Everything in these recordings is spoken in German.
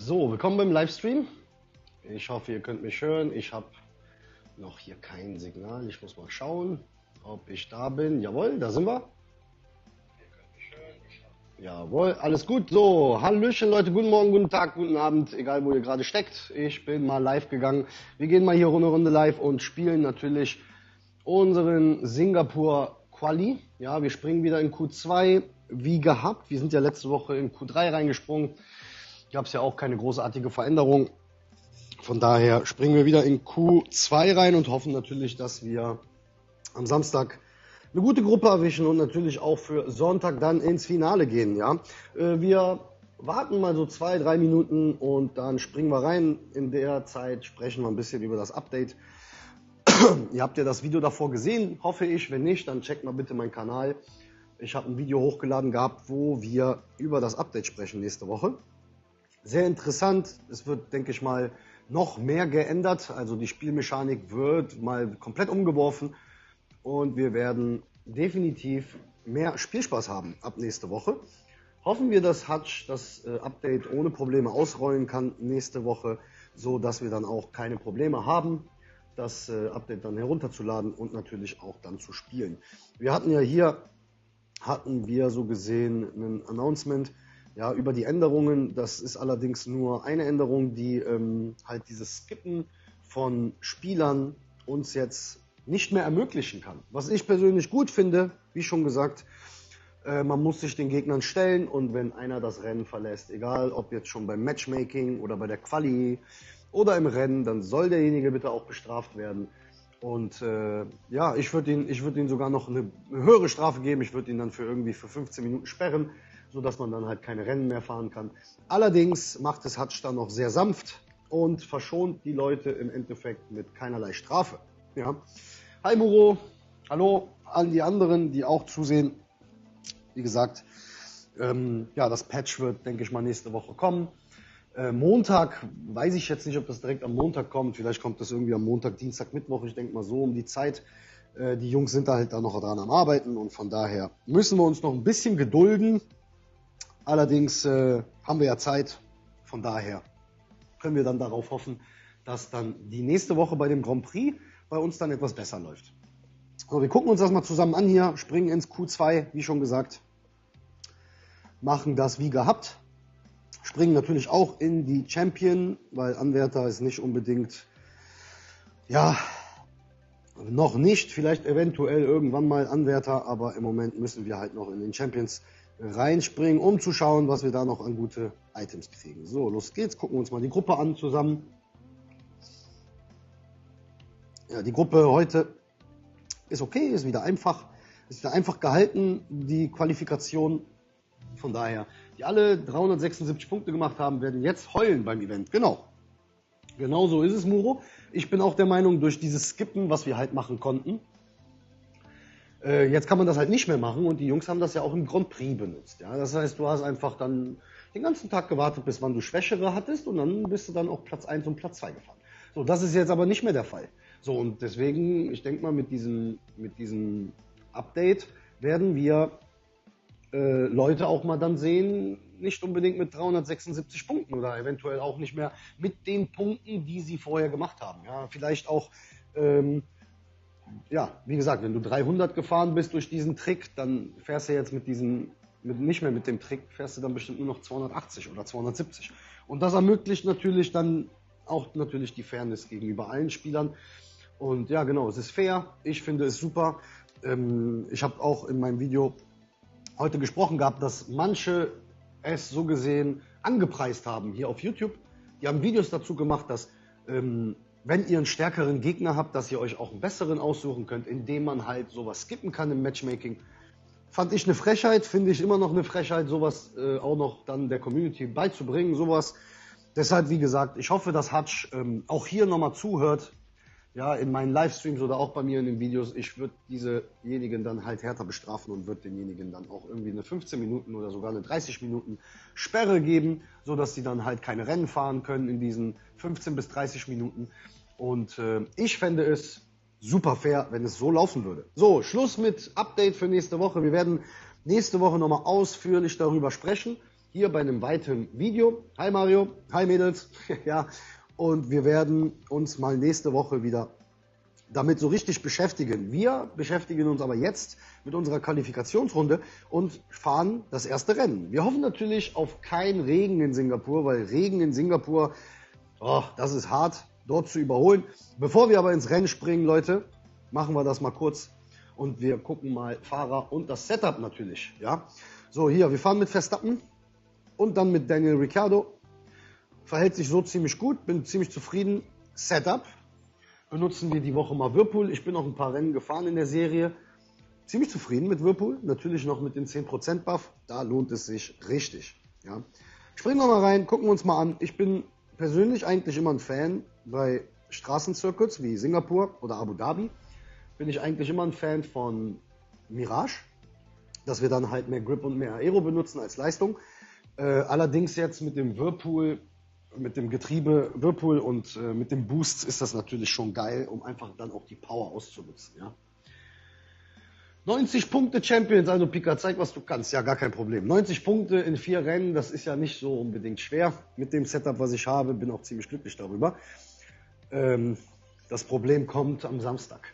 So, willkommen beim Livestream. Ich hoffe, ihr könnt mich hören. Ich habe noch hier kein Signal. Ich muss mal schauen, ob ich da bin. Jawohl, da sind wir. Ihr könnt mich hören. Jawohl, alles gut. So, hallöchen Leute, guten Morgen, guten Tag, guten Abend, egal wo ihr gerade steckt. Ich bin mal live gegangen. Wir gehen mal hier eine Runde live und spielen natürlich unseren Singapur Quali. Ja, wir springen wieder in Q2 wie gehabt. Wir sind ja letzte Woche in Q3 reingesprungen. Gab es ja auch keine großartige Veränderung. Von daher springen wir wieder in Q2 rein und hoffen natürlich, dass wir am Samstag eine gute Gruppe erwischen und natürlich auch für Sonntag dann ins Finale gehen. Ja, wir warten mal so 2-3 Minuten und dann springen wir rein. In der Zeit sprechen wir ein bisschen über das Update. Ihr habt ja das Video davor gesehen, hoffe ich. Wenn nicht, dann checkt mal bitte meinen Kanal. Ich habe ein Video hochgeladen gehabt, wo wir über das Update sprechen nächste Woche. Sehr interessant. Es wird, denke ich mal, noch mehr geändert. Also die Spielmechanik wird mal komplett umgeworfen und wir werden definitiv mehr Spielspaß haben ab nächste Woche. Hoffen wir, dass Hutch das Update ohne Probleme ausrollen kann nächste Woche, so dass wir dann auch keine Probleme haben, das Update dann herunterzuladen und natürlich auch dann zu spielen. Wir hatten ja hier, so gesehen ein Announcement, ja, über die Änderungen. Das ist allerdings nur eine Änderung, die halt dieses Skippen von Spielern uns jetzt nicht mehr ermöglichen kann. Was ich persönlich gut finde, wie schon gesagt, man muss sich den Gegnern stellen und wenn einer das Rennen verlässt, egal ob jetzt schon beim Matchmaking oder bei der Quali oder im Rennen, dann soll derjenige bitte auch bestraft werden. Und ja, ich würde ihn sogar noch eine höhere Strafe geben. Ich würde ihn dann für 15 Minuten sperren, so dass man dann halt keine Rennen mehr fahren kann. Allerdings macht es Hutch dann noch sehr sanft und verschont die Leute im Endeffekt mit keinerlei Strafe. Ja. Hi Muro, hallo an die anderen, die auch zusehen. Wie gesagt, ja, das Patch wird, denke ich mal, nächste Woche kommen. Montag, weiß ich jetzt nicht, ob das direkt am Montag kommt. Vielleicht kommt das irgendwie am Montag, Dienstag, Mittwoch. Ich denke mal so um die Zeit. Die Jungs sind da halt da noch dran am Arbeiten und von daher müssen wir uns noch ein bisschen gedulden. Allerdings haben wir ja Zeit, von daher können wir dann darauf hoffen, dass dann die nächste Woche bei dem Grand Prix bei uns dann etwas besser läuft. So, wir gucken uns das mal zusammen an hier, springen ins Q2, wie schon gesagt, machen das wie gehabt, springen natürlich auch in die Champion, weil Anwärter ist nicht unbedingt, ja, noch nicht, vielleicht eventuell irgendwann mal Anwärter, aber im Moment müssen wir halt noch in den Champions reinspringen, um zu schauen, was wir da noch an gute Items kriegen. So, los geht's, gucken wir uns mal die Gruppe an zusammen. Ja, die Gruppe heute ist okay, ist wieder einfach gehalten, die Qualifikation. Von daher, die alle 376 Punkte gemacht haben, werden jetzt heulen beim Event. Genau so ist es, Muro. Ich bin auch der Meinung, durch dieses Skippen, was wir halt machen konnten, jetzt kann man das halt nicht mehr machen und die Jungs haben das ja auch im Grand Prix benutzt. Ja? Das heißt, du hast einfach dann den ganzen Tag gewartet, bis wann du Schwächere hattest und dann bist du dann auch Platz 1 und Platz 2 gefahren. So, das ist jetzt aber nicht mehr der Fall. So, und deswegen, ich denke mal, mit diesem Update werden wir Leute auch mal dann sehen, nicht unbedingt mit 376 Punkten oder eventuell auch nicht mehr mit den Punkten, die sie vorher gemacht haben. Ja, vielleicht auch ja, wie gesagt, wenn du 300 gefahren bist durch diesen Trick, dann fährst du jetzt nicht mehr mit dem Trick, fährst du dann bestimmt nur noch 280 oder 270. Und das ermöglicht natürlich dann auch natürlich die Fairness gegenüber allen Spielern. Und ja, genau, es ist fair. Ich finde es super. Ich habe auch in meinem Video heute gesprochen gehabt, dass manche es so gesehen angepreist haben hier auf YouTube. Die haben Videos dazu gemacht, dass wenn ihr einen stärkeren Gegner habt, dass ihr euch auch einen besseren aussuchen könnt, indem man halt sowas skippen kann im Matchmaking. Fand ich eine Frechheit, finde ich immer noch eine Frechheit, sowas auch noch dann der Community beizubringen, sowas. Deshalb, wie gesagt, ich hoffe, dass Hutch auch hier nochmal zuhört, ja, in meinen Livestreams oder auch bei mir in den Videos. Ich würde diesejenigen dann halt härter bestrafen und würde denjenigen dann auch irgendwie eine 15 Minuten oder sogar eine 30 Minuten Sperre geben, sodass sie dann halt keine Rennen fahren können in diesen 15 bis 30 Minuten. Und ich fände es super fair, wenn es so laufen würde. So, Schluss mit Update für nächste Woche. Wir werden nächste Woche nochmal ausführlich darüber sprechen. hier bei einem weiteren Video. Hi Mario, hi Mädels. Ja, und wir werden uns mal nächste Woche wieder damit so richtig beschäftigen. Wir beschäftigen uns aber jetzt mit unserer Qualifikationsrunde und fahren das erste Rennen. Wir hoffen natürlich auf keinen Regen in Singapur, weil Regen in Singapur, oh, das ist hart, dort zu überholen. Bevor wir aber ins Rennen springen, Leute, machen wir das mal kurz und wir gucken mal Fahrer und das Setup natürlich. Ja? So, hier, wir fahren mit Verstappen und dann mit Daniel Ricciardo. Verhält sich so ziemlich gut, bin ziemlich zufrieden. Setup. Benutzen wir die Woche mal Whirlpool. Ich bin auch ein paar Rennen gefahren in der Serie. Ziemlich zufrieden mit Whirlpool. Natürlich noch mit dem 10% Buff. Da lohnt es sich richtig. Ja. Springen wir mal rein, gucken wir uns mal an. Ich bin persönlich eigentlich immer ein Fan bei Straßencircuits wie Singapur oder Abu Dhabi. Bin ich eigentlich immer ein Fan von Mirage. Dass wir dann halt mehr Grip und mehr Aero benutzen als Leistung. Allerdings jetzt mit dem Whirlpool, mit dem Getriebe Whirlpool und mit dem Boost ist das natürlich schon geil, um einfach dann auch die Power auszunutzen. Ja? 90 Punkte Champions, also Pika, zeig was du kannst. Ja, gar kein Problem. 90 Punkte in 4 Rennen, das ist ja nicht so unbedingt schwer. Mit dem Setup, was ich habe, bin auch ziemlich glücklich darüber. Das Problem kommt am Samstag.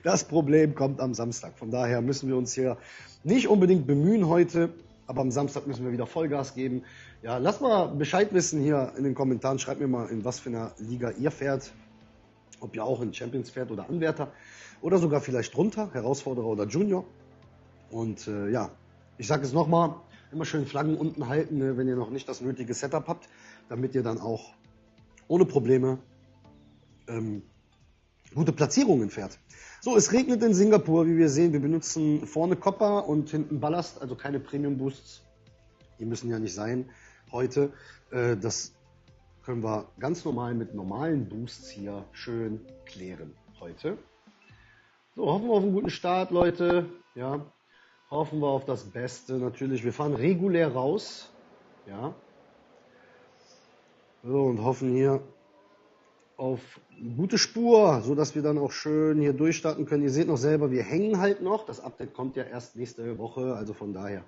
Das Problem kommt am Samstag. Von daher müssen wir uns hier nicht unbedingt bemühen heute, aber am Samstag müssen wir wieder Vollgas geben. Ja, lasst mal Bescheid wissen hier in den Kommentaren. Schreibt mir mal, in was für einer Liga ihr fährt. Ob ihr auch in Champions fährt oder Anwärter. Oder sogar vielleicht drunter, Herausforderer oder Junior. Und ja, ich sage es nochmal, immer schön Flaggen unten halten, ne, wenn ihr noch nicht das nötige Setup habt. Damit ihr dann auch ohne Probleme gute Platzierungen fährt. So, es regnet in Singapur, wie wir sehen. Wir benutzen vorne Copper und hinten Ballast, also keine Premium Boosts. Die müssen ja nicht sein heute. Das können wir ganz normal mit normalen Boosts hier schön klären heute. So, hoffen wir auf einen guten Start, Leute. Ja, hoffen wir auf das Beste natürlich. Wir fahren regulär raus. Ja. So, und hoffen hier auf eine gute Spur, so dass wir dann auch schön hier durchstarten können. Ihr seht noch selber, wir hängen halt noch. Das Update kommt ja erst nächste Woche, also von daher.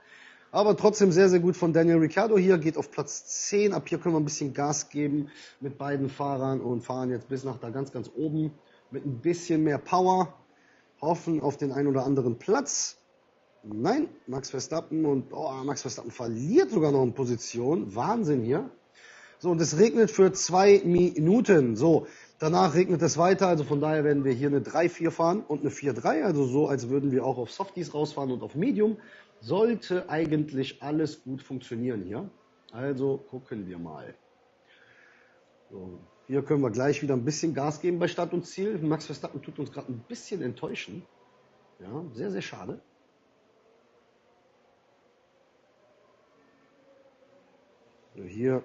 Aber trotzdem sehr, sehr gut von Daniel Ricciardo hier. Geht auf Platz 10. Ab hier können wir ein bisschen Gas geben mit beiden Fahrern und fahren jetzt bis nach da ganz, ganz oben mit ein bisschen mehr Power. Hoffen auf den einen oder anderen Platz. Nein, Max Verstappen und Max Verstappen verliert sogar noch eine Position. Wahnsinn hier. So, und es regnet für 2 Minuten. So, danach regnet es weiter. Also von daher werden wir hier eine 3-4 fahren und eine 4-3. Also so, als würden wir auch auf Softies rausfahren und auf Medium. Sollte eigentlich alles gut funktionieren hier. Also gucken wir mal. So, hier können wir gleich wieder ein bisschen Gas geben bei Start und Ziel. Max Verstappen tut uns gerade ein bisschen enttäuschen. Ja, sehr, sehr schade. So, hier,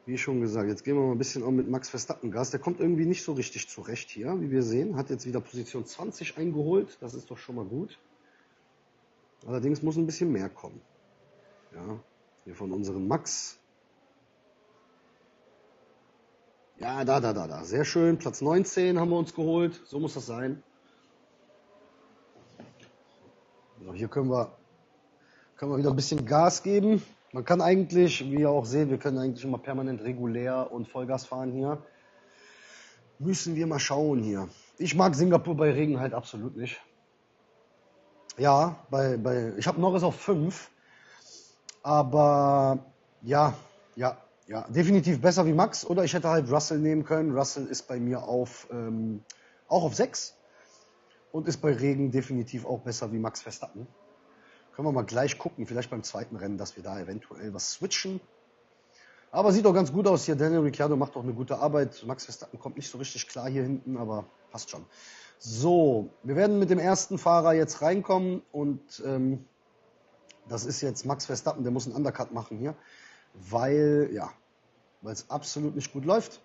wie schon gesagt, jetzt gehen wir mal ein bisschen auch mit Max Verstappen Gas. Der kommt irgendwie nicht so richtig zurecht hier, wie wir sehen. Hat jetzt wieder Position 20 eingeholt. Das ist doch schon mal gut. Allerdings muss ein bisschen mehr kommen. Ja, hier von unserem Max. Ja, da. Sehr schön. Platz 19 haben wir uns geholt. So muss das sein. So, hier können wir wieder ein bisschen Gas geben. Man kann eigentlich, wie ihr auch seht, wir können eigentlich immer permanent regulär und Vollgas fahren hier. Müssen wir mal schauen hier. Ich mag Singapur bei Regen halt absolut nicht. Ja, ich habe Norris auf 5. Aber ja, definitiv besser wie Max. Oder ich hätte halt Russell nehmen können. Russell ist bei mir auch auf 6. Und ist bei Regen definitiv auch besser wie Max Verstappen. Können wir mal gleich gucken, vielleicht beim zweiten Rennen, dass wir da eventuell was switchen. Aber sieht doch ganz gut aus hier. Daniel Ricciardo macht doch eine gute Arbeit. Max Verstappen kommt nicht so richtig klar hier hinten, aber passt schon. So, wir werden mit dem ersten Fahrer jetzt reinkommen und das ist jetzt Max Verstappen, der muss einen Undercut machen hier, weil es absolut nicht gut läuft.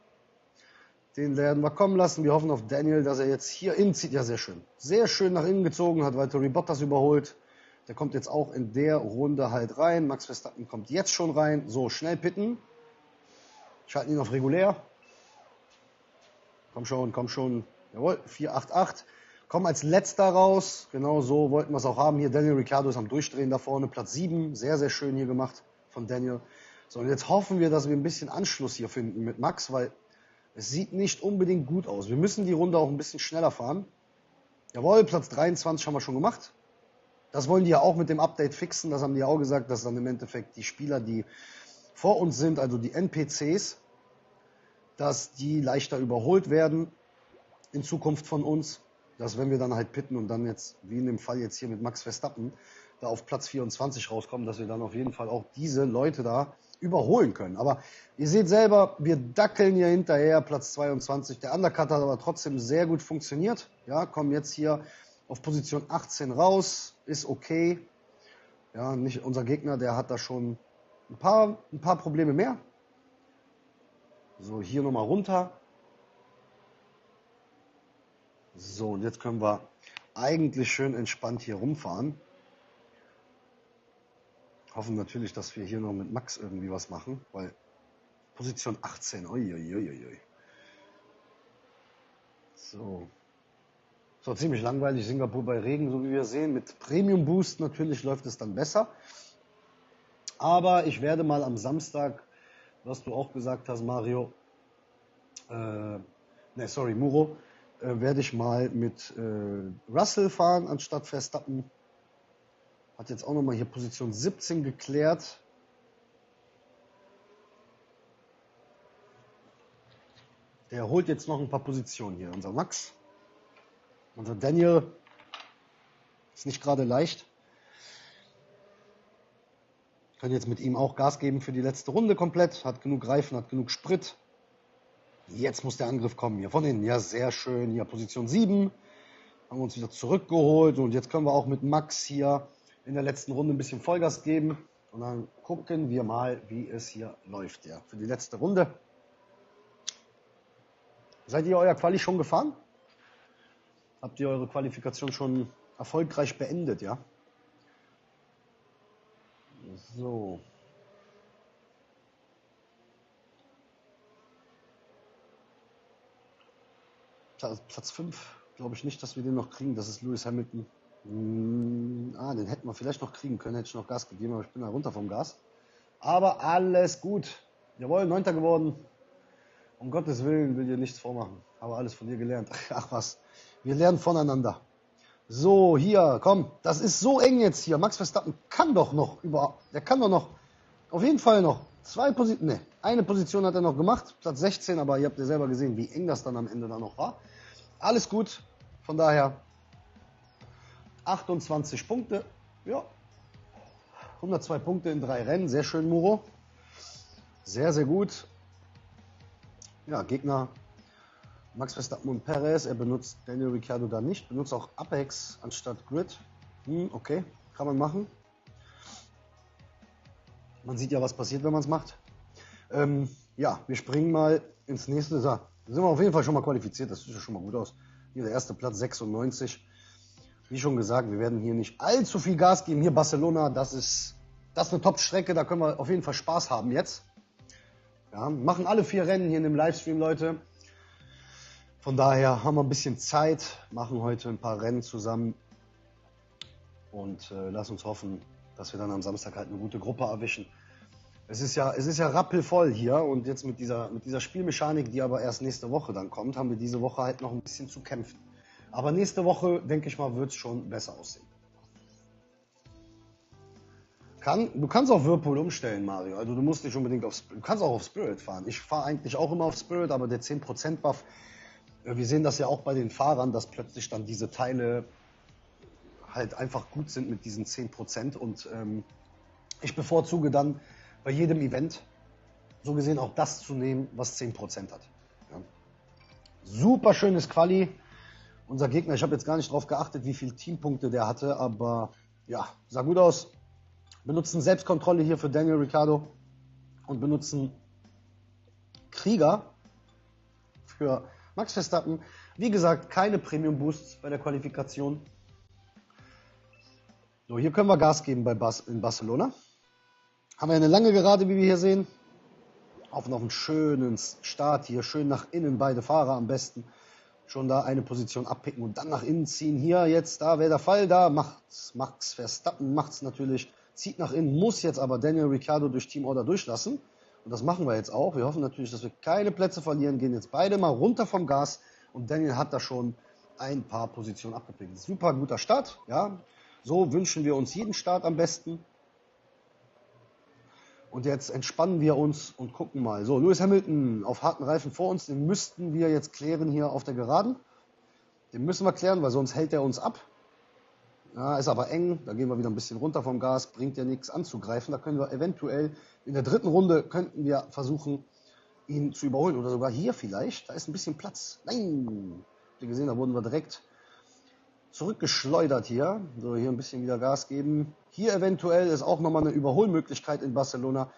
Den werden wir kommen lassen. Wir hoffen auf Daniel, dass er jetzt hier innen zieht. Ja, sehr schön. Sehr schön nach innen gezogen, hat Valtteri Bottas überholt. Der kommt jetzt auch in der Runde halt rein. Max Verstappen kommt jetzt schon rein. So, schnell pitten. Schalten ihn auf regulär. Komm schon. Jawohl, 488. Kommen als letzter raus. Genau so wollten wir es auch haben. Hier Daniel Ricciardo ist am Durchdrehen da vorne. Platz 7. Sehr, sehr schön hier gemacht von Daniel. So, und jetzt hoffen wir, dass wir ein bisschen Anschluss hier finden mit Max, weil es sieht nicht unbedingt gut aus. Wir müssen die Runde auch ein bisschen schneller fahren. Jawohl, Platz 23 haben wir schon gemacht. Das wollen die ja auch mit dem Update fixen. Das haben die ja auch gesagt, dass dann im Endeffekt die Spieler, die vor uns sind, also die NPCs, dass die leichter überholt werden in Zukunft von uns. Dass wenn wir dann halt pitten und dann jetzt, wie in dem Fall jetzt hier mit Max Verstappen, da auf Platz 24 rauskommen, dass wir dann auf jeden Fall auch diese Leute da überholen können. Aber ihr seht selber, wir dackeln hier hinterher, Platz 22. Der Undercut hat aber trotzdem sehr gut funktioniert. Ja, kommen jetzt hier auf Position 18 raus, ist okay. Ja, nicht unser Gegner, der hat da schon ein paar Probleme mehr. So, hier nochmal runter. So, und jetzt können wir eigentlich schön entspannt hier rumfahren. Hoffen natürlich, dass wir hier noch mit Max irgendwie was machen, weil Position 18, uiuiuiui. So. So, ziemlich langweilig, Singapur bei Regen, so wie wir sehen. Mit Premium Boost natürlich läuft es dann besser. Aber ich werde mal am Samstag, was du auch gesagt hast, Mario, Muro, werde ich mal mit Russell fahren anstatt Verstappen. Hat jetzt auch nochmal hier Position 17 geklärt. Der holt jetzt noch ein paar Positionen hier. Unser Max. Unser Daniel. Ist nicht gerade leicht. Können jetzt mit ihm auch Gas geben für die letzte Runde komplett. Hat genug Reifen, hat genug Sprit. Jetzt muss der Angriff kommen hier von innen. Ja, sehr schön. Hier Position 7. Haben wir uns wieder zurückgeholt. Und jetzt können wir auch mit Max hier in der letzten Runde ein bisschen Vollgas geben. Und dann gucken wir mal, wie es hier läuft. Ja, für die letzte Runde. Seid ihr euer Quali schon gefahren? Habt ihr eure Qualifikation schon erfolgreich beendet, ja? So. Platz 5, glaube ich nicht, dass wir den noch kriegen. Das ist Lewis Hamilton. Den hätten wir vielleicht noch kriegen können. Hätte ich noch Gas gegeben, aber ich bin da runter vom Gas. Aber alles gut. Jawohl, 9. geworden. Um Gottes Willen will dir nichts vormachen. Aber alles von dir gelernt. Ach was. Wir lernen voneinander. So, hier, komm. Das ist so eng jetzt hier. Max Verstappen kann doch noch der kann doch noch auf jeden Fall noch eine Position hat er noch gemacht. Platz 16, aber ihr habt ja selber gesehen, wie eng das dann am Ende da noch war. Alles gut. Von daher 28 Punkte. Ja. 102 Punkte in 3 Rennen. Sehr schön, Muro. Sehr, sehr gut. Ja, Gegner Max Verstappen und Perez. Er benutzt Daniel Ricciardo da nicht. Benutzt auch Apex anstatt Grid. Okay, kann man machen. Man sieht ja, was passiert, wenn man es macht. Ja, wir springen mal ins nächste. So, da sind wir auf jeden Fall schon mal qualifiziert. Das sieht ja schon mal gut aus. Hier der erste Platz, 96. Wie schon gesagt, wir werden hier nicht allzu viel Gas geben. Hier Barcelona, das ist eine Top-Strecke. Da können wir auf jeden Fall Spaß haben jetzt. Ja, machen alle 4 Rennen hier in dem Livestream, Leute. Von daher haben wir ein bisschen Zeit, machen heute ein paar Rennen zusammen und lass uns hoffen, dass wir dann am Samstag halt eine gute Gruppe erwischen. Es ist ja rappelvoll hier und jetzt mit dieser Spielmechanik, die aber erst nächste Woche dann kommt, haben wir diese Woche halt noch ein bisschen zu kämpfen. Aber nächste Woche, denke ich mal, wird es schon besser aussehen. Du kannst auf Whirlpool umstellen, Mario. Also du musst nicht unbedingt du kannst auch auf Spirit fahren. Ich fahre eigentlich auch immer auf Spirit, aber der 10% Buff, wir sehen das ja auch bei den Fahrern, dass plötzlich dann diese Teile halt einfach gut sind mit diesen 10%. Und ich bevorzuge dann bei jedem Event so gesehen auch das zu nehmen, was 10% hat. Ja. Super schönes Quali. Unser Gegner, ich habe jetzt gar nicht drauf geachtet, wie viele Teampunkte der hatte, aber ja, sah gut aus. Benutzen Selbstkontrolle hier für Daniel Ricciardo und benutzen Krieger für Max Verstappen. Wie gesagt, keine Premium Boosts bei der Qualifikation. So, hier können wir Gas geben in Barcelona. Haben wir eine lange Gerade, wie wir hier sehen. Auf noch einen schönen Start hier, schön nach innen, beide Fahrer am besten. schon da eine Position abpicken und dann nach innen ziehen. Hier jetzt, da wäre der Fall, da macht's Max Verstappen, macht's natürlich, zieht nach innen, muss jetzt aber Daniel Ricciardo durch Teamorder durchlassen. Und das machen wir jetzt auch. Wir hoffen natürlich, dass wir keine Plätze verlieren, gehen jetzt beide mal runter vom Gas und Daniel hat da schon ein paar Positionen abgepickt. Super guter Start, ja. So wünschen wir uns jeden Start am besten. Und jetzt entspannen wir uns und gucken mal. So, Lewis Hamilton auf harten Reifen vor uns, den müssten wir jetzt klären hier auf der Geraden. Den müssen wir klären, weil sonst hält er uns ab. Ja, ist aber eng, da gehen wir wieder ein bisschen runter vom Gas, bringt ja nichts anzugreifen. Da können wir eventuell in der dritten Runde, könnten wir versuchen, ihn zu überholen. Oder sogar hier vielleicht, da ist ein bisschen Platz. Nein, habt ihr gesehen, da wurden wir direkt zurückgeschleudert hier. So, hier ein bisschen wieder Gas geben. Hier eventuell ist auch nochmal eine Überholmöglichkeit in Barcelona.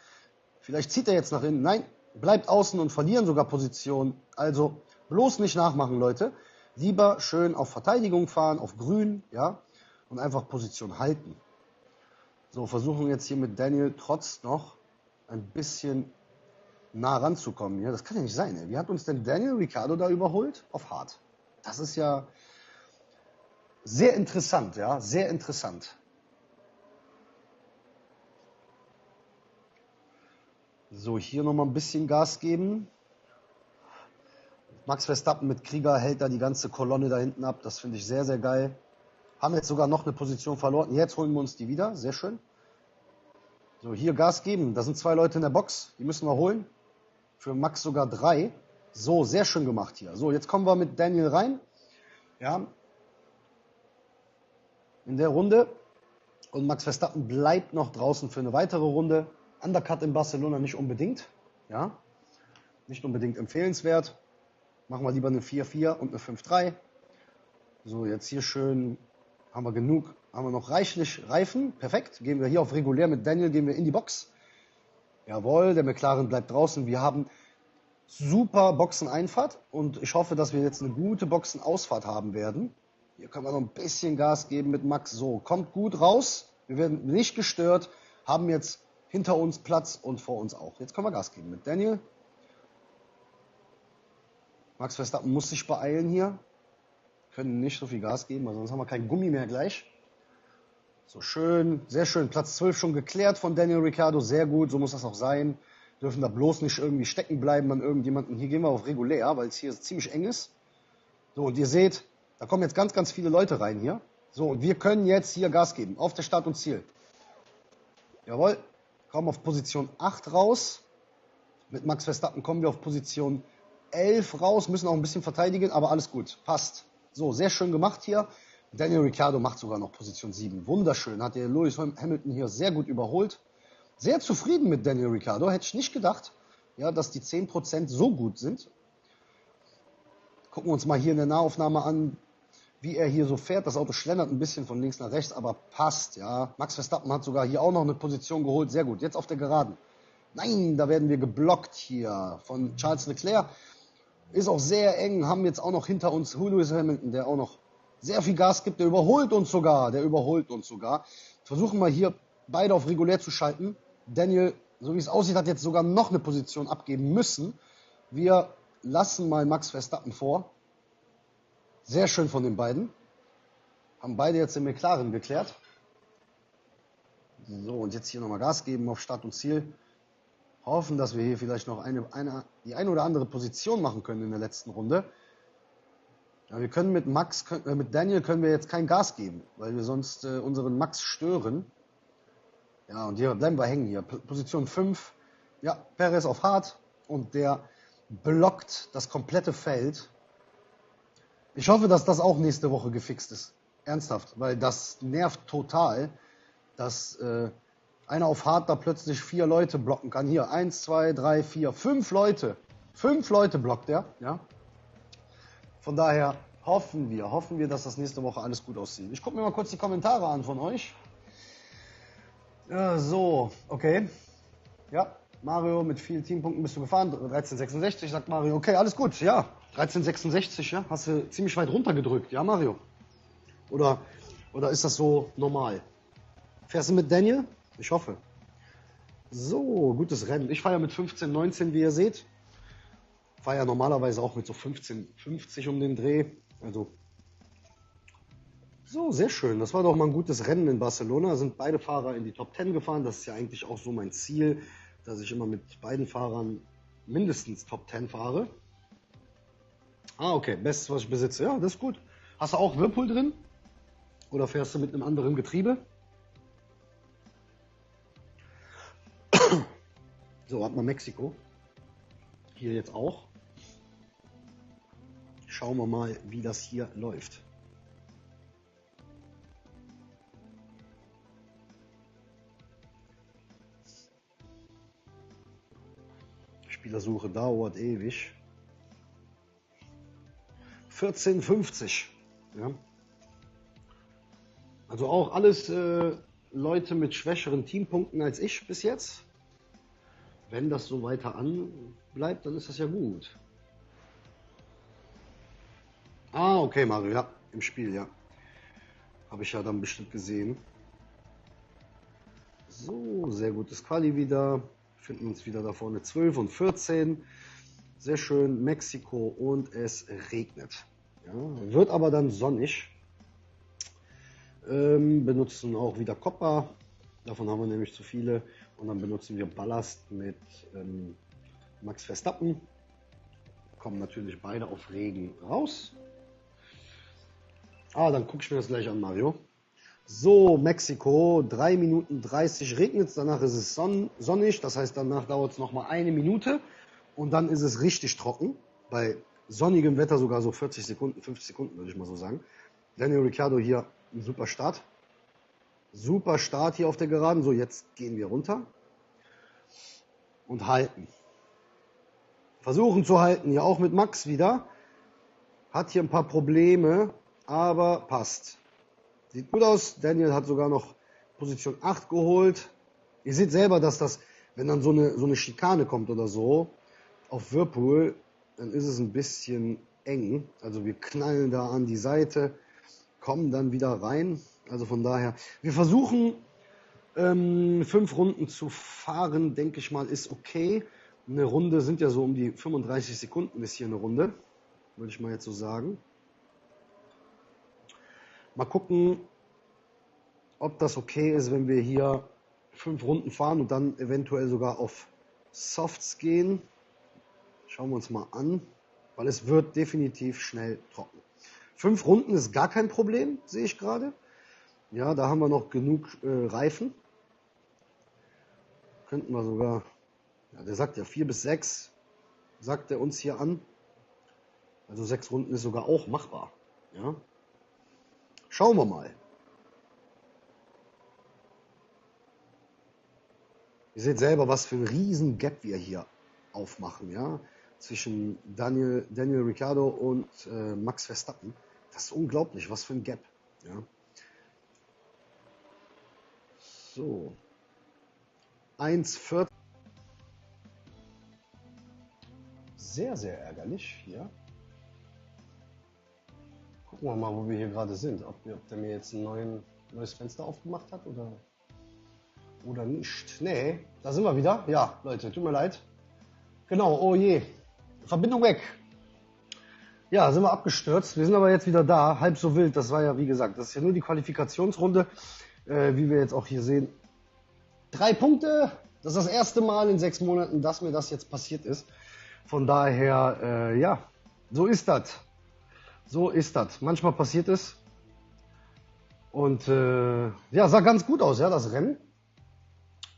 Vielleicht zieht er jetzt nach innen. Nein, bleibt außen und verlieren sogar Position. Also bloß nicht nachmachen, Leute. Lieber schön auf Verteidigung fahren, auf grün, ja, und einfach Position halten. So, versuchen jetzt hier mit Daniel trotz noch ein bisschen nah ranzukommen. Ja, das kann ja nicht sein. Ey. Wie hat uns denn Daniel Ricciardo da überholt? Auf hart. Das ist ja sehr interessant, ja, sehr interessant. So, hier nochmal ein bisschen Gas geben. Max Verstappen mit Krieger hält da die ganze Kolonne da hinten ab. Das finde ich sehr, sehr geil. Haben jetzt sogar noch eine Position verloren. Jetzt holen wir uns die wieder. Sehr schön. So, hier Gas geben. Da sind 2 Leute in der Box. Die müssen wir holen. Für Max sogar 3. So, sehr schön gemacht hier. So, jetzt kommen wir mit Daniel rein. Ja. In der Runde. Und Max Verstappen bleibt noch draußen für eine weitere Runde. Undercut in Barcelona nicht unbedingt. Ja. Nicht unbedingt empfehlenswert. Machen wir lieber eine 4-4 und eine 5-3. So, jetzt hier schön, haben wir genug, haben wir noch reichlich Reifen. Perfekt, gehen wir hier auf regulär mit Daniel, gehen wir in die Box. Jawohl, der McLaren bleibt draußen. Wir haben super Boxeneinfahrt und ich hoffe, dass wir jetzt eine gute Boxenausfahrt haben werden. Hier können wir noch ein bisschen Gas geben mit Max. So, kommt gut raus. Wir werden nicht gestört, haben jetzt hinter uns Platz und vor uns auch. Jetzt können wir Gas geben mit Daniel. Max Verstappen muss sich beeilen hier. Können nicht so viel Gas geben, weil sonst haben wir kein Gummi mehr gleich. So schön, sehr schön. Platz 12 schon geklärt von Daniel Ricciardo. Sehr gut, so muss das auch sein. Dürfen da bloß nicht irgendwie stecken bleiben an irgendjemanden. Hier gehen wir auf regulär, weil es hier ziemlich eng ist. So, und ihr seht, da kommen jetzt ganz, ganz viele Leute rein hier. So, und wir können jetzt hier Gas geben. Auf der Start und Ziel. Jawohl. Kommen auf Position 8 raus. Mit Max Verstappen kommen wir auf Position 11 raus. Müssen auch ein bisschen verteidigen, aber alles gut. Passt. So, sehr schön gemacht hier. Daniel Ricciardo macht sogar noch Position 7. Wunderschön. Hat der Lewis Hamilton hier sehr gut überholt. Sehr zufrieden mit Daniel Ricciardo. Hätte ich nicht gedacht, ja, dass die 10% so gut sind. Gucken wir uns mal hier in der Nahaufnahme an, wie er hier so fährt. Das Auto schlendert ein bisschen von links nach rechts, aber passt. Ja. Max Verstappen hat sogar hier auch noch eine Position geholt. Sehr gut. Jetzt auf der Geraden. Nein, da werden wir geblockt hier von Charles Leclerc. Ist auch sehr eng. Haben jetzt auch noch hinter uns Lewis Hamilton, der auch noch sehr viel Gas gibt. Der überholt uns sogar. Versuchen wir hier beide auf regulär zu schalten. Daniel, so wie es aussieht, hat jetzt sogar noch eine Position abgeben müssen. Wir lassen mal Max Verstappen vor. Sehr schön von den beiden. Haben beide jetzt den McLaren geklärt. So, und jetzt hier nochmal Gas geben auf Start und Ziel. Hoffen, dass wir hier vielleicht noch die eine oder andere Position machen können in der letzten Runde. Ja, wir können mit Daniel können wir jetzt kein Gas geben, weil wir sonst unseren Max stören. Ja, und hier bleiben wir hängen hier. Position 5. Ja, Perez auf hart und der blockt das komplette Feld. Ich hoffe, dass das auch nächste Woche gefixt ist. Ernsthaft, weil das nervt total, dass einer auf hart da plötzlich 4 Leute blocken kann. Hier, 1, 2, 3, 4, 5 Leute. 5 Leute blockt er, ja. Von daher hoffen wir, dass das nächste Woche alles gut aussieht. Ich gucke mir mal kurz die Kommentare an von euch. Ja, so, okay. Ja, Mario, mit vielen Teampunkten bist du gefahren. 1366, sagt Mario. Okay, alles gut, ja. 1366, ja. Hast du ziemlich weit runtergedrückt, ja, Mario? Oder ist das so normal? Fährst du mit Daniel? Ich hoffe. So, gutes Rennen. Ich fahre ja mit 15, 19, wie ihr seht. Fahr ja normalerweise auch mit so 15,50 um den Dreh. Also so, sehr schön. Das war doch mal ein gutes Rennen in Barcelona. Sind beide Fahrer in die Top 10 gefahren. Das ist ja eigentlich auch so mein Ziel, dass ich immer mit beiden Fahrern mindestens Top 10 fahre. Ah, okay. Bestes, was ich besitze. Ja, das ist gut. Hast du auch Whirlpool drin? Oder fährst du mit einem anderen Getriebe? So, hat man Mexiko. Hier jetzt auch. Schauen wir mal, wie das hier läuft. Spielersuche dauert ewig. 14,50. Ja. Also auch alles Leute mit schwächeren Teampunkten als ich bis jetzt. Wenn das so weiter anbleibt, dann ist das ja gut. Ah, okay, Mario, ja, im Spiel, ja. Habe ich ja dann bestimmt gesehen. So, sehr gutes Quali wieder. Finden uns wieder da vorne 12 und 14. Sehr schön, Mexiko und es regnet. Ja, wird aber dann sonnig. Benutzen auch wieder Copper. Davon haben wir nämlich zu viele. Und dann benutzen wir Ballast mit Max Verstappen. Kommen natürlich beide auf Regen raus. Ah, dann gucke ich mir das gleich an, Mario. So, Mexiko, 3 Minuten 30 regnet es, danach ist es sonnig, das heißt, danach dauert es nochmal 1 Minute und dann ist es richtig trocken. Bei sonnigem Wetter sogar so 40 Sekunden, 50 Sekunden würde ich mal so sagen. Daniel Ricciardo hier, ein super Start. Super Start hier auf der Geraden. So, jetzt gehen wir runter und halten. Versuchen zu halten, hier auch mit Max wieder. Hat hier ein paar Probleme, aber passt. Sieht gut aus. Daniel hat sogar noch Position 8 geholt. Ihr seht selber, dass das, wenn dann so eine Schikane kommt oder so, auf Whirlpool, dann ist es ein bisschen eng. Also wir knallen da an die Seite, kommen dann wieder rein. Also von daher, wir versuchen 5 Runden zu fahren, denke ich mal, ist okay. Eine Runde sind ja so um die 35 Sekunden ist hier eine Runde, würde ich mal jetzt so sagen. Mal gucken, ob das okay ist, wenn wir hier 5 Runden fahren und dann eventuell sogar auf Softs gehen. Schauen wir uns mal an, weil es wird definitiv schnell trocken. 5 Runden ist gar kein Problem, sehe ich gerade. Ja, da haben wir noch genug Reifen. Könnten wir sogar, ja, der sagt ja 4 bis 6, sagt er uns hier an. Also 6 Runden ist sogar auch machbar. Ja. Schauen wir mal. Ihr seht selber, was für ein riesen Gap wir hier aufmachen, ja, zwischen Daniel Ricciardo und Max Verstappen. Das ist unglaublich, was für ein Gap. Ja. So. 1,40. Sehr, sehr ärgerlich hier. Gucken wir mal, wo wir hier gerade sind. Ob der mir jetzt ein neues Fenster aufgemacht hat oder nicht. Nee, da sind wir wieder. Ja, Leute, tut mir leid. Genau, oh je. Verbindung weg. Ja, sind wir abgestürzt. Wir sind aber jetzt wieder da. Halb so wild. Das war ja, wie gesagt, das ist ja nur die Qualifikationsrunde. Wie wir jetzt auch hier sehen. 3 Punkte. Das ist das erste Mal in 6 Monaten, dass mir das jetzt passiert ist. Von daher, ja, so ist das. So ist das. Manchmal passiert es. Und ja, sah ganz gut aus, ja, das Rennen.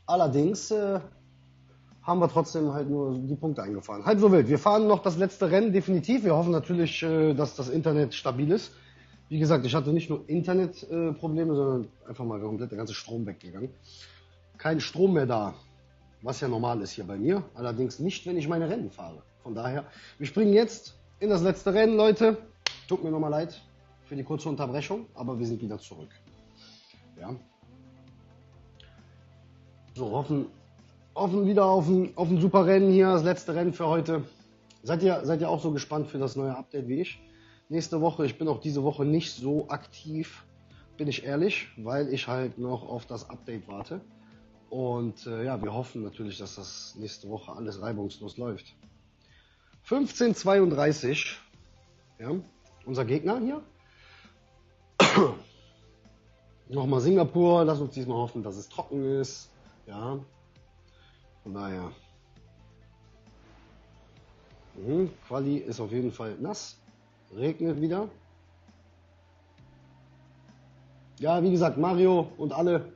Allerdings haben wir trotzdem halt nur die Punkte eingefahren. Halb so wild. Wir fahren noch das letzte Rennen, definitiv. Wir hoffen natürlich, dass das Internet stabil ist. Wie gesagt, ich hatte nicht nur Internetprobleme, sondern einfach mal komplett der ganze Strom weggegangen. Kein Strom mehr da, was ja normal ist hier bei mir. Allerdings nicht, wenn ich meine Rennen fahre. Von daher, wir springen jetzt in das letzte Rennen, Leute. Tut mir nochmal leid für die kurze Unterbrechung, aber wir sind wieder zurück. Ja. So, hoffen wieder auf ein super Rennen hier, das letzte Rennen für heute. Seid ihr auch so gespannt für das neue Update wie ich? Nächste Woche, ich bin auch diese Woche nicht so aktiv, bin ich ehrlich, weil ich halt noch auf das Update warte. Und ja, wir hoffen natürlich, dass das nächste Woche alles reibungslos läuft. 15:32. Ja, unser Gegner hier. Nochmal Singapur. Lass uns diesmal hoffen, dass es trocken ist. Ja, von daher. Quali ist auf jeden Fall nass. Regnet wieder. Ja, wie gesagt, Mario und alle,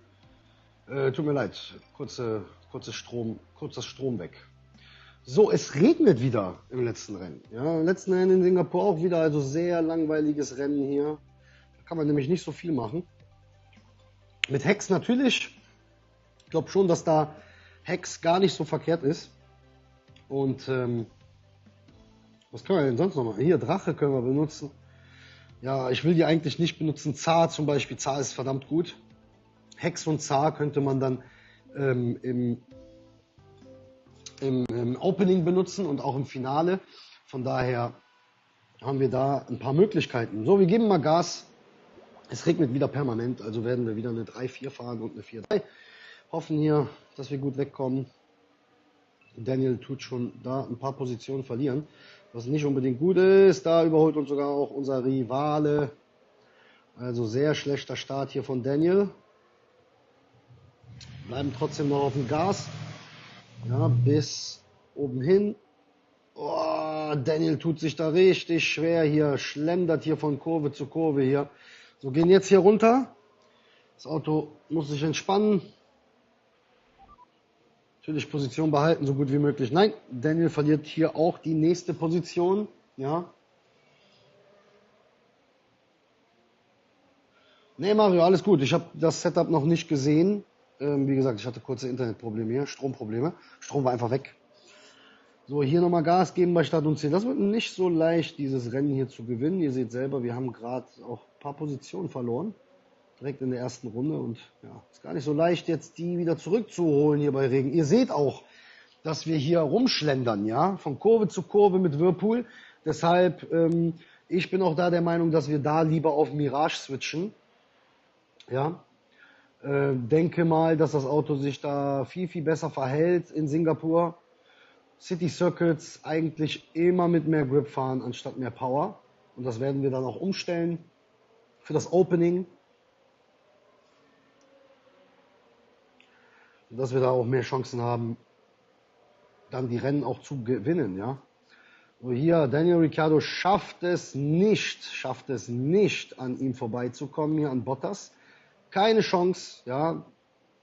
tut mir leid, kurzer Strom weg. So, es regnet wieder im letzten Rennen. Ja, im letzten Rennen in Singapur auch wieder, also sehr langweiliges Rennen hier. Da kann man nämlich nicht so viel machen. Mit Hex natürlich. Ich glaube schon, dass da Hex gar nicht so verkehrt ist. Und was können wir denn sonst noch machen? Hier, Drache können wir benutzen. Ja, ich will die eigentlich nicht benutzen. Zar zum Beispiel. Zar ist verdammt gut. Hex und Zar könnte man dann im Opening benutzen und auch im Finale. Von daher haben wir da ein paar Möglichkeiten. So, wir geben mal Gas. Es regnet wieder permanent, also werden wir wieder eine 3-4 fahren und eine 4-3. Hoffen hier, dass wir gut wegkommen. Daniel tut schon da ein paar Positionen verlieren, was nicht unbedingt gut ist. Da überholt uns sogar auch unser Rivale. Also sehr schlechter Start hier von Daniel. Bleiben trotzdem noch auf dem Gas. Ja, bis oben hin. Oh, Daniel tut sich da richtig schwer hier. Schlendert hier von Kurve zu Kurve hier. So, gehen jetzt hier runter. Das Auto muss sich entspannen. Natürlich Position behalten, so gut wie möglich. Nein, Daniel verliert hier auch die nächste Position. Ja. Nee, Mario, alles gut. Ich habe das Setup noch nicht gesehen. Wie gesagt, ich hatte kurze Internetprobleme hier, Stromprobleme. Strom war einfach weg. So, hier nochmal Gas geben bei Start und Ziel. Das wird nicht so leicht, dieses Rennen hier zu gewinnen. Ihr seht selber, wir haben gerade auch ein paar Positionen verloren. Direkt in der ersten Runde. Und ja, ist gar nicht so leicht, jetzt die wieder zurückzuholen hier bei Regen. Ihr seht auch, dass wir hier rumschlendern, ja, von Kurve zu Kurve mit Whirlpool. Deshalb, ich bin auch da der Meinung, dass wir da lieber auf Mirage switchen. Ja, denke mal, dass das Auto sich da viel, viel besser verhält in Singapur. City Circuits eigentlich immer mit mehr Grip fahren anstatt mehr Power. Und das werden wir dann auch umstellen für das Opening. Dass wir da auch mehr Chancen haben, dann die Rennen auch zu gewinnen, ja. So, hier, Daniel Ricciardo schafft es nicht, an ihm vorbeizukommen, hier an Bottas. Keine Chance, ja.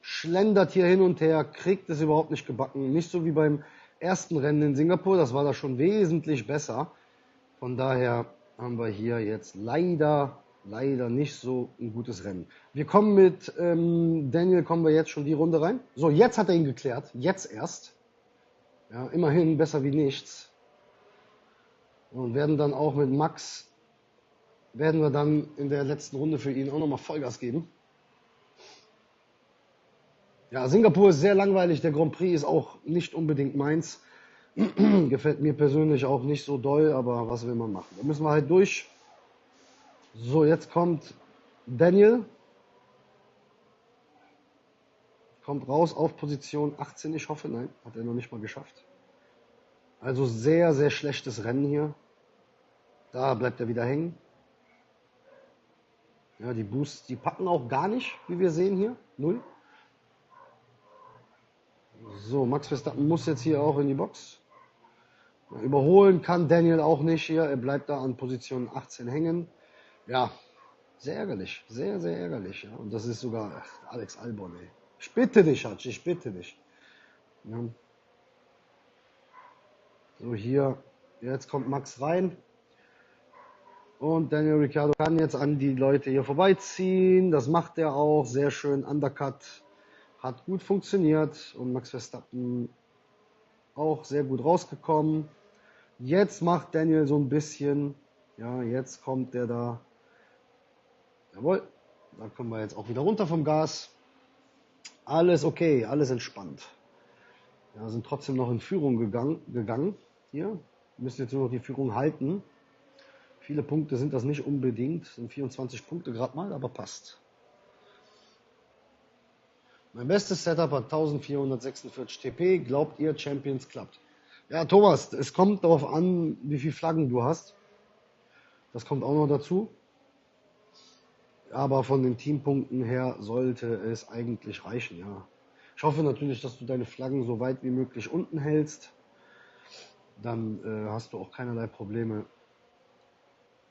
Schlendert hier hin und her, kriegt es überhaupt nicht gebacken. Nicht so wie beim ersten Rennen in Singapur, das war da schon wesentlich besser. Von daher haben wir hier jetzt leider nicht so ein gutes Rennen. Wir kommen mit Daniel, kommen wir jetzt schon die Runde rein. So, jetzt hat er ihn geklärt, jetzt erst. Ja, immerhin besser wie nichts. Und werden dann auch mit Max, werden wir dann in der letzten Runde für ihn auch nochmal Vollgas geben. Ja, Singapur ist sehr langweilig, der Grand Prix ist auch nicht unbedingt meins. Gefällt mir persönlich auch nicht so doll, aber was will man machen? Da müssen wir halt durch. So, jetzt kommt Daniel. Kommt raus auf Position 18, ich hoffe, nein, hat er noch nicht mal geschafft. Also sehr, sehr schlechtes Rennen hier. Da bleibt er wieder hängen. Ja, die Boosts, die packen auch gar nicht, wie wir sehen hier. 0. So, Max Verstappen muss jetzt hier auch in die Box. Überholen kann Daniel auch nicht hier. Er bleibt da an Position 18 hängen. Ja, sehr ärgerlich. Sehr, sehr ärgerlich. Ja. Und das ist sogar Alex Albon, ey. Ich bitte dich, Hatsch, ich bitte dich. Ja. So, hier. Jetzt kommt Max rein. Und Daniel Ricciardo kann jetzt an die Leute hier vorbeiziehen. Das macht er auch. Sehr schön. Undercut. Hat gut funktioniert. Und Max Verstappen auch sehr gut rausgekommen. Jetzt macht Daniel so ein bisschen. Ja, jetzt kommt der da. Jawohl. Da kommen wir jetzt auch wieder runter vom Gas. Alles okay. Alles entspannt. Ja, sind trotzdem noch in Führung gegangen. Hier. Wir müssen jetzt nur noch die Führung halten. Viele Punkte sind das nicht unbedingt. Sind 24 Punkte gerade mal, aber passt. Mein bestes Setup hat 1446 TP. Glaubt ihr, Champions klappt? Ja, Thomas, es kommt darauf an, wie viele Flaggen du hast. Das kommt auch noch dazu. Aber von den Teampunkten her sollte es eigentlich reichen, ja. Ich hoffe natürlich, dass du deine Flaggen so weit wie möglich unten hältst. Dann hast du auch keinerlei Probleme,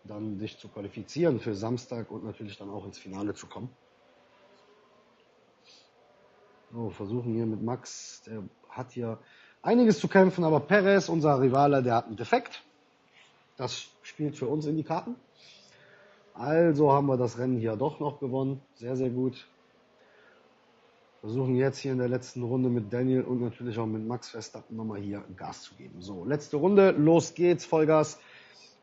dann dich zu qualifizieren für Samstag und natürlich dann auch ins Finale zu kommen. So, versuchen hier mit Max, der hat hier einiges zu kämpfen, aber Perez, unser Rivale, der hat einen Defekt. Das spielt für uns in die Karten. Also haben wir das Rennen hier doch noch gewonnen. Sehr, sehr gut. Versuchen jetzt hier in der letzten Runde mit Daniel und natürlich auch mit Max Verstappen nochmal hier Gas zu geben. So, letzte Runde, los geht's, Vollgas.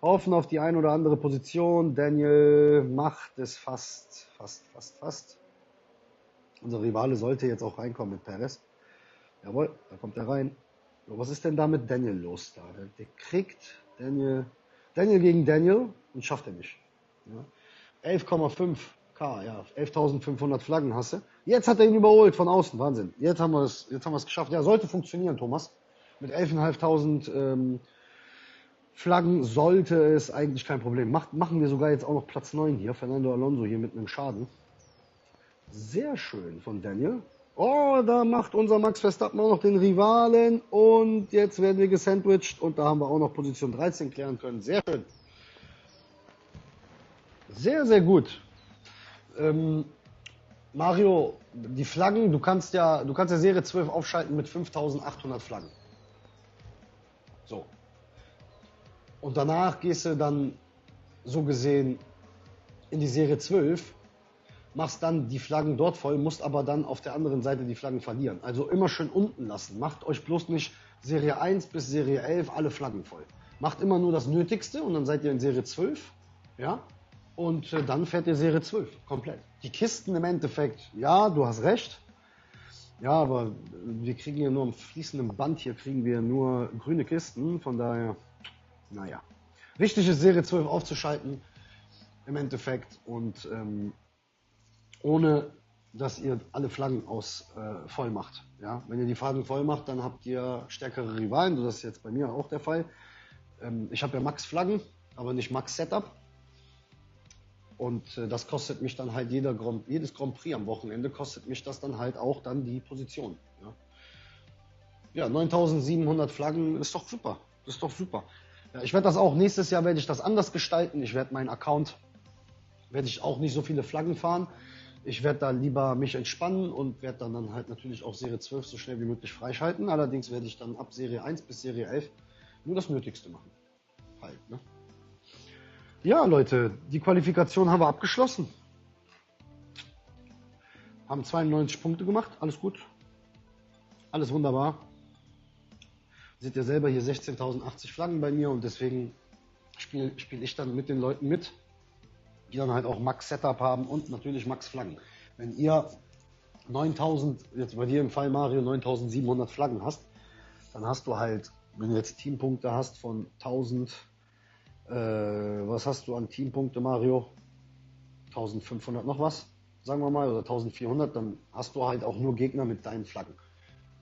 Hoffen auf die ein oder andere Position. Daniel macht es fast. Unser Rivale sollte jetzt auch reinkommen mit Perez. Jawohl, da kommt er rein. So, was ist denn da mit Daniel los da? Der kriegt Daniel gegen Daniel und schafft er nicht. Ja. 11,5k, ja, 11.500 Flaggen hast du. Jetzt hat er ihn überholt von außen, Wahnsinn. Jetzt haben wir es geschafft. Ja, sollte funktionieren, Thomas. Mit 11.500 Flaggen sollte es eigentlich kein Problem. Machen wir sogar jetzt auch noch Platz 9 hier. Fernando Alonso hier mit einem Schaden. Sehr schön von Daniel. Oh, da macht unser Max Verstappen auch noch den Rivalen. Und jetzt werden wir gesandwiched. Und da haben wir auch noch Position 13 klären können. Sehr schön. Sehr, sehr gut. Mario, die Flaggen, du kannst ja Serie 12 aufschalten mit 5.800 Flaggen. So. Und danach gehst du dann so gesehen in die Serie 12, machst dann die Flaggen dort voll, musst aber dann auf der anderen Seite die Flaggen verlieren. Also immer schön unten lassen. Macht euch bloß nicht Serie 1 bis Serie 11 alle Flaggen voll. Macht immer nur das Nötigste und dann seid ihr in Serie 12. Ja? Und dann fährt ihr Serie 12 komplett. Die Kisten im Endeffekt, ja, du hast recht. Ja, aber wir kriegen ja nur am fließenden Band, hier kriegen wir nur grüne Kisten. Von daher, naja. Wichtig ist, Serie 12 aufzuschalten im Endeffekt und ohne, dass ihr alle Flaggen voll macht. Ja? Wenn ihr die Flaggen voll macht, dann habt ihr stärkere Rivalen. Das ist jetzt bei mir auch der Fall. Ich habe ja Max Flaggen, aber nicht Max Setup. Und das kostet mich dann halt jedes Grand Prix am Wochenende kostet mich das dann halt auch dann die Position. Ja, 9.700 Flaggen ist doch super. Das ist doch super. Ja, ich werde das auch, nächstes Jahr werde ich das anders gestalten. Ich werde meinen Account, werde ich auch nicht so viele Flaggen fahren. Ich werde da lieber mich entspannen und werde dann halt natürlich auch Serie 12 so schnell wie möglich freischalten. Allerdings werde ich dann ab Serie 1 bis Serie 11 nur das Nötigste machen. Halt, ne? Ja, Leute, die Qualifikation haben wir abgeschlossen. Haben 92 Punkte gemacht, alles gut. Alles wunderbar. Seht ihr selber hier 16.080 Flaggen bei mir und deswegen spiele ich dann mit den Leuten mit, die dann halt auch Max Setup haben und natürlich Max Flaggen. Wenn ihr 9.000, jetzt bei dir im Fall Mario 9.700 Flaggen hast, dann hast du halt, wenn du jetzt Teampunkte hast von 1.000, was hast du an Teampunkte, Mario? 1.500 noch was, sagen wir mal, oder 1.400, dann hast du halt auch nur Gegner mit deinen Flaggen.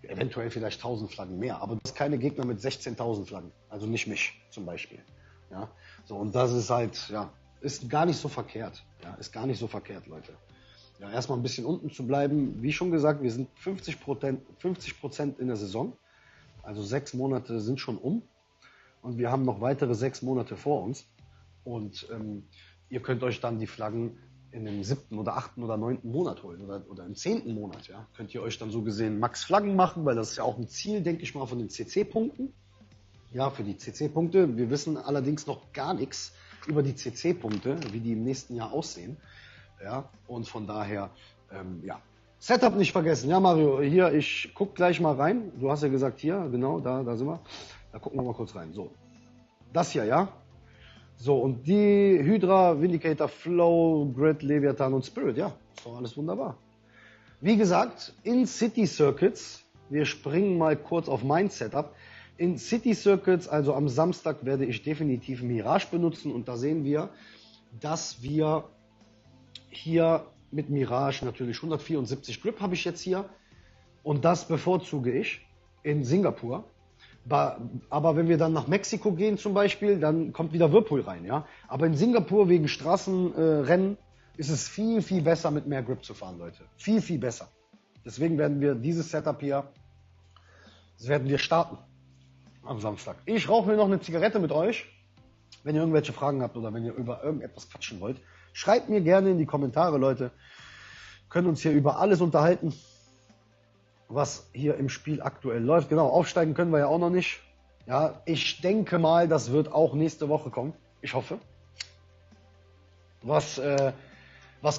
Eventuell vielleicht 1.000 Flaggen mehr, aber du hast keine Gegner mit 16.000 Flaggen, also nicht mich zum Beispiel. Ja, so, und das ist halt, ja, ist gar nicht so verkehrt. Ja, ist gar nicht so verkehrt, Leute. Ja, erstmal ein bisschen unten zu bleiben. Wie schon gesagt, wir sind 50% in der Saison. Also 6 Monate sind schon um. Und wir haben noch weitere 6 Monate vor uns. Und ihr könnt euch dann die Flaggen in dem 7. oder 8. oder 9. Monat holen. Oder im 10. Monat. Ja. Könnt ihr euch dann so gesehen Max Flaggen machen, weil das ist ja auch ein Ziel, denke ich mal, von den CC-Punkten. Ja, für die CC-Punkte. Wir wissen allerdings noch gar nichts über die CC-Punkte, wie die im nächsten Jahr aussehen. Ja, und von daher, ja. Setup nicht vergessen. Ja, Mario, hier, ich guck gleich mal rein. Du hast ja gesagt, hier, genau, da sind wir. Da gucken wir mal kurz rein. So, das hier, ja. So, und die Hydra, Vindicator, Flow, Grid, Leviathan und Spirit, ja, ist doch alles wunderbar. Wie gesagt, in City Circuits, wir springen mal kurz auf mein Setup. In City Circuits, also am Samstag, werde ich definitiv Mirage benutzen und da sehen wir, dass wir hier mit Mirage natürlich 174 Grip habe ich jetzt hier und das bevorzuge ich in Singapur, Aber wenn wir dann nach Mexiko gehen zum Beispiel, dann kommt wieder Whirlpool rein, ja. Aber in Singapur wegen Straßenrennen ist es viel, viel besser mit mehr Grip zu fahren, Leute. Viel, viel besser. Deswegen werden wir dieses Setup hier, das werden wir starten am Samstag. Ich rauche mir noch eine Zigarette mit euch. Wenn ihr irgendwelche Fragen habt oder wenn ihr über irgendetwas quatschen wollt, schreibt mir gerne in die Kommentare, Leute. Können uns hier über alles unterhalten, was hier im Spiel aktuell läuft. Genau, aufsteigen können wir ja auch noch nicht. Ja, ich denke mal, das wird auch nächste Woche kommen. Ich hoffe. Was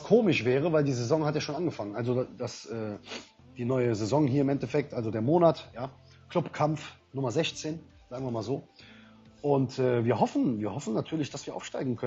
komisch wäre, weil die Saison hat ja schon angefangen. Also die neue Saison hier im Endeffekt, also der Monat, ja, Clubkampf Nummer 16, sagen wir mal so. Und wir hoffen natürlich, dass wir aufsteigen können.